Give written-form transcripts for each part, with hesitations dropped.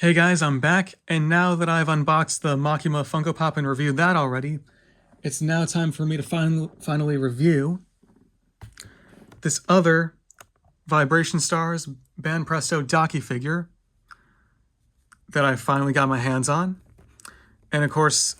Hey guys, I'm back, and now that I've unboxed the Makima Funko Pop and reviewed that already, it's now time for me to finally review this other Vibration Stars Banpresto Daki figure that I finally got my hands on. And of course,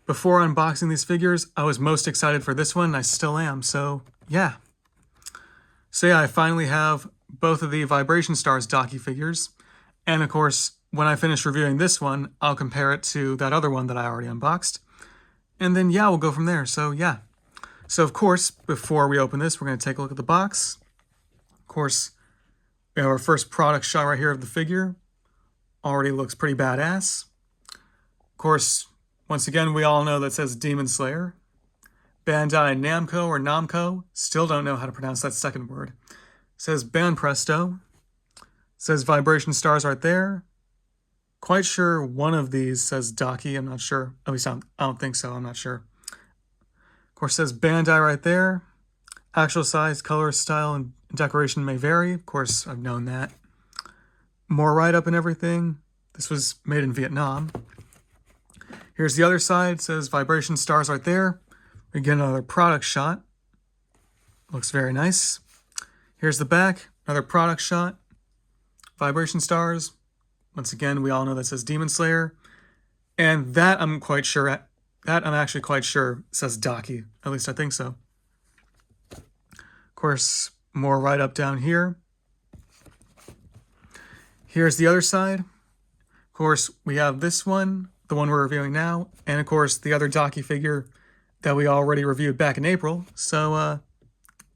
before unboxing these figures, I was most excited for this one, I still am, so yeah. So yeah, I finally have both of the Vibration Stars Daki figures, and of course, when I finish reviewing this one, I'll compare it to that other one that I already unboxed. And then, yeah, we'll go from there. So, yeah. So, of course, before we open this, we're going to take a look at the box. Of course, we have our first product shot right here of the figure. Already looks pretty badass. Of course, once again, we all know that says Demon Slayer. Bandai Namco or Namco. Still don't know how to pronounce that second word. It says Banpresto. It says Vibration Stars right there. Quite sure one of these says Daki. I'm not sure. At least I don't think so. I'm not sure. Of course, it says Bandai right there. Actual size, color, style, and decoration may vary. Of course, I've known that. More write-up and everything. This was made in Vietnam. Here's the other side. It says Vibration Stars right there. We get another product shot. Looks very nice. Here's the back. Another product shot. Vibration Stars. Once again, we all know that says Demon Slayer. And that I'm actually quite sure says Daki. At least I think so. Of course, more write-up down here. Here's the other side. Of course, we have this one, the one we're reviewing now, and of course, the other Daki figure that we already reviewed back in April. So,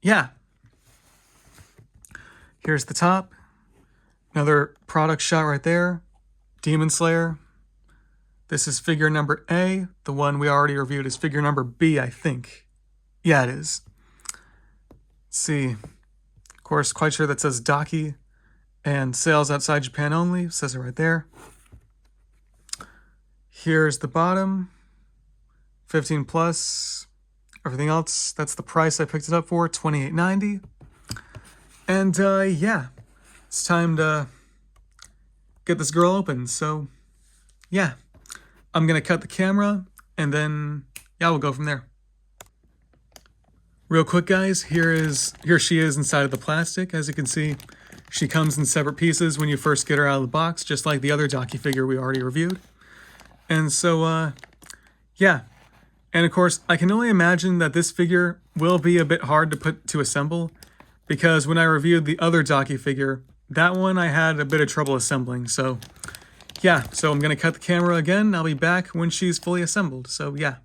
yeah. Here's the top. Another product shot right there. Demon Slayer. This is figure number A. The one we already reviewed is figure number B, I think. Yeah, it is. Let's see. Of course, quite sure that says Daki. And sales outside Japan only. Says it right there. Here's the bottom. 15 plus. Everything else, that's the price I picked it up for, $28.90. And yeah. It's time to get this girl open. So, yeah. I'm going to cut the camera, and then, yeah, we'll go from there. Real quick, guys, here she is inside of the plastic. As you can see, she comes in separate pieces when you first get her out of the box, just like the other Daki figure we already reviewed. And so, yeah. And of course, I can only imagine that this figure will be a bit hard to assemble, because when I reviewed the other Daki figure, that one I had a bit of trouble assembling. So yeah, so I'm going to cut the camera again. I'll be back when she's fully assembled. So yeah.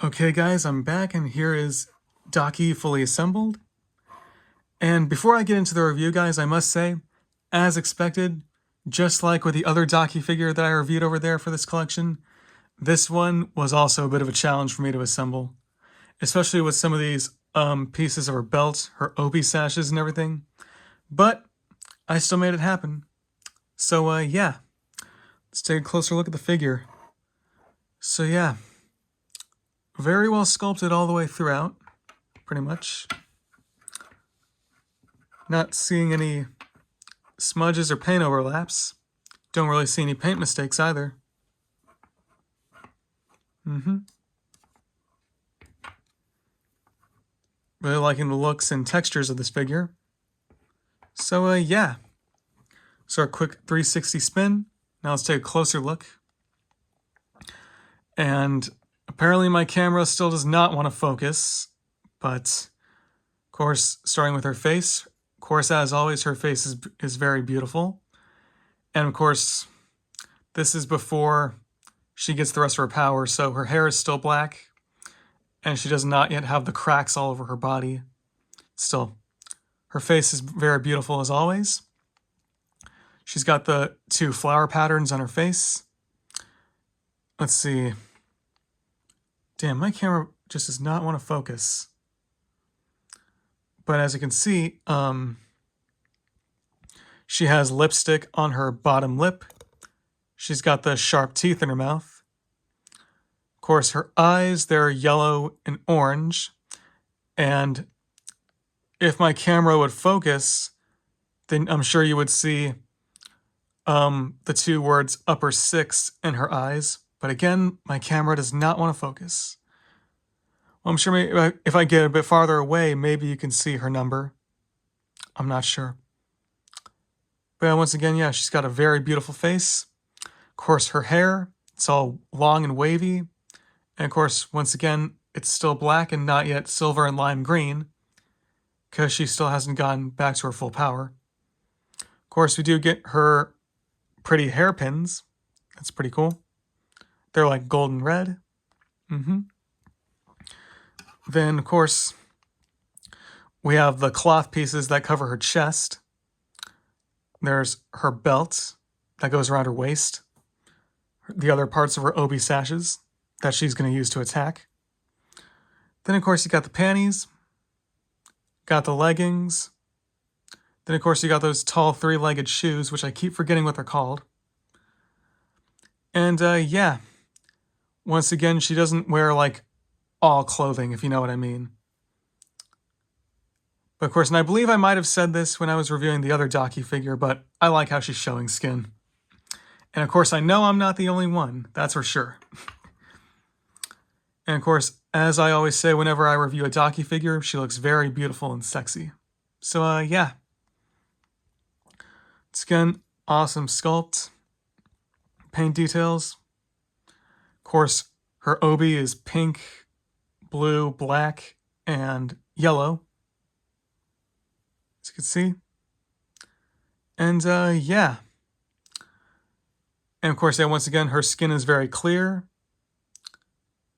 Okay guys, I'm back, and here is Daki fully assembled. And before I get into the review, guys, I must say, as expected, just like with the other Daki figure that I reviewed over there for this collection, this one was also a bit of a challenge for me to assemble, especially with some of these pieces of her belt, her obi sashes and everything. But I still made it happen. So yeah, let's take a closer look at the figure. So yeah, very well sculpted all the way throughout, pretty much. Not seeing any smudges or paint overlaps. Don't really see any paint mistakes either. Really liking the looks and textures of this figure. So yeah. So a quick 360 spin. Now let's take a closer look. And apparently my camera still does not want to focus, but of course, starting with her face. Of course, as always, her face is very beautiful. And of course, this is before she gets the rest of her power, so her hair is still black, and she does not yet have the cracks all over her body. Still, her face is very beautiful as always. She's got the two flower patterns on her face. Let's see. Damn, my camera just does not want to focus. But as you can see, she has lipstick on her bottom lip. She's got the sharp teeth in her mouth. Of course, her eyes, they're yellow and orange. And if my camera would focus, then I'm sure you would see the two words upper 6 in her eyes. But again, my camera does not want to focus. Well, I'm sure maybe if I get a bit farther away, maybe you can see her number. I'm not sure. But once again, yeah, she's got a very beautiful face. Of course, her hair, it's all long and wavy. And of course, once again, it's still black and not yet silver and lime green, because she still hasn't gotten back to her full power. Of course, we do get her pretty hairpins. That's pretty cool. They're like golden red. Then, of course, we have the cloth pieces that cover her chest. There's her belt that goes around her waist. The other parts of her obi sashes that she's going to use to attack. Then, of course, you got the panties. Got the leggings. Then, of course, you got those tall three-legged shoes, which I keep forgetting what they're called. And, yeah. Once again, she doesn't wear, like, all clothing, if you know what I mean. But, of course, and I believe I might have said this when I was reviewing the other Daki figure, but I like how she's showing skin. And, of course, I know I'm not the only one. That's for sure. And, of course, as I always say whenever I review a Daki figure, she looks very beautiful and sexy. So, yeah. It's, again, awesome sculpt. Paint details. Of course, her obi is pink, blue, black, and yellow, as you can see. And, yeah. And, of course, yeah, once again, her skin is very clear.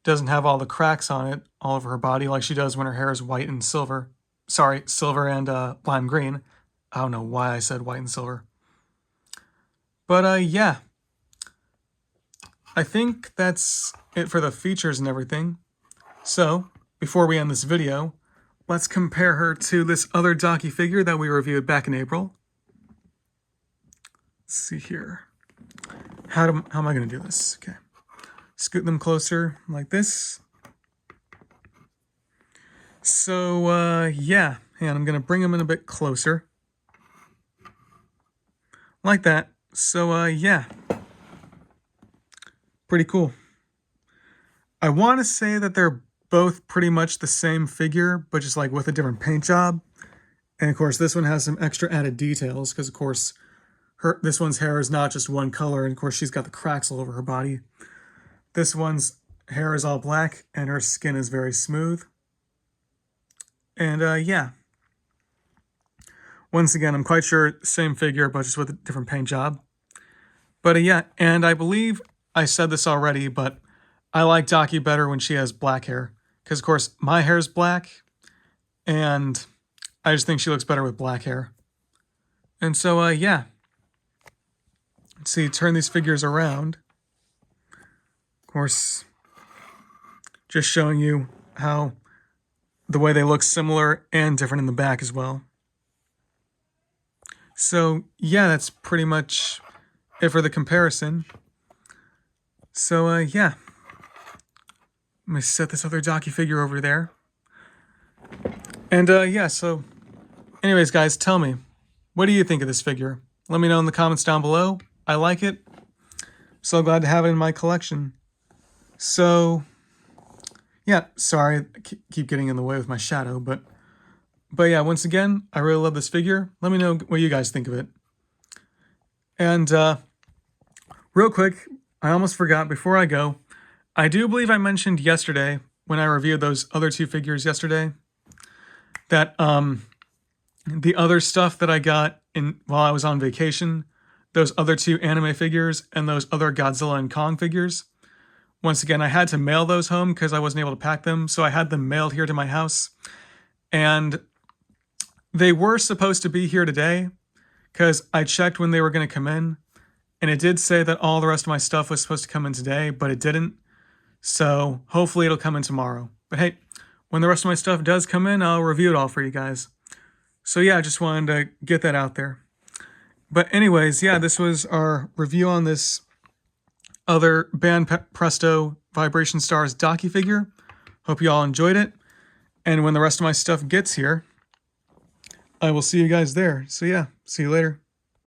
Doesn't have all the cracks on it all over her body like she does when her hair is white and silver. Sorry, silver and lime green. I don't know why I said white and silver. But, yeah. I think that's it for the features and everything. So, before we end this video, let's compare her to this other Daki figure that we reviewed back in April. Let's see here. How am I going to do this? Okay. Scoot them closer like this. So, yeah. And I'm going to bring them in a bit closer. Like that. So, yeah. Pretty cool. I want to say that they're both pretty much the same figure, but just like with a different paint job. And of course, this one has some extra added details because, of course, this one's hair is not just one color. And of course, she's got the cracks all over her body. This one's hair is all black and her skin is very smooth. And yeah. Once again, I'm quite sure same figure, but just with a different paint job. But yeah, and I believe I said this already, but I like Daki better when she has black hair. Because, of course, my hair is black, and I just think she looks better with black hair. And so, yeah. Let's see, turn these figures around. Of course, just showing you how the way they look similar and different in the back as well. So, yeah, that's pretty much it for the comparison. So, yeah. I'm going to set this other Daki figure over there. And, yeah, so anyways, guys, tell me, what do you think of this figure? Let me know in the comments down below. I like it. So glad to have it in my collection. So, yeah, sorry, I keep getting in the way with my shadow, but yeah, once again, I really love this figure. Let me know what you guys think of it. And, real quick, I almost forgot before I go, I do believe I mentioned yesterday, when I reviewed those other two figures yesterday, that the other stuff that I got while I was on vacation, those other two anime figures and those other Godzilla and Kong figures, once again, I had to mail those home because I wasn't able to pack them, so I had them mailed here to my house. And they were supposed to be here today because I checked when they were going to come in, and it did say that all the rest of my stuff was supposed to come in today, but it didn't. So hopefully it'll come in tomorrow. But hey, when the rest of my stuff does come in, I'll review it all for you guys. So yeah, I just wanted to get that out there. But anyways, yeah, this was our review on this other Banpresto Vibration Stars Daki figure. Hope you all enjoyed it. And when the rest of my stuff gets here, I will see you guys there. So yeah, see you later.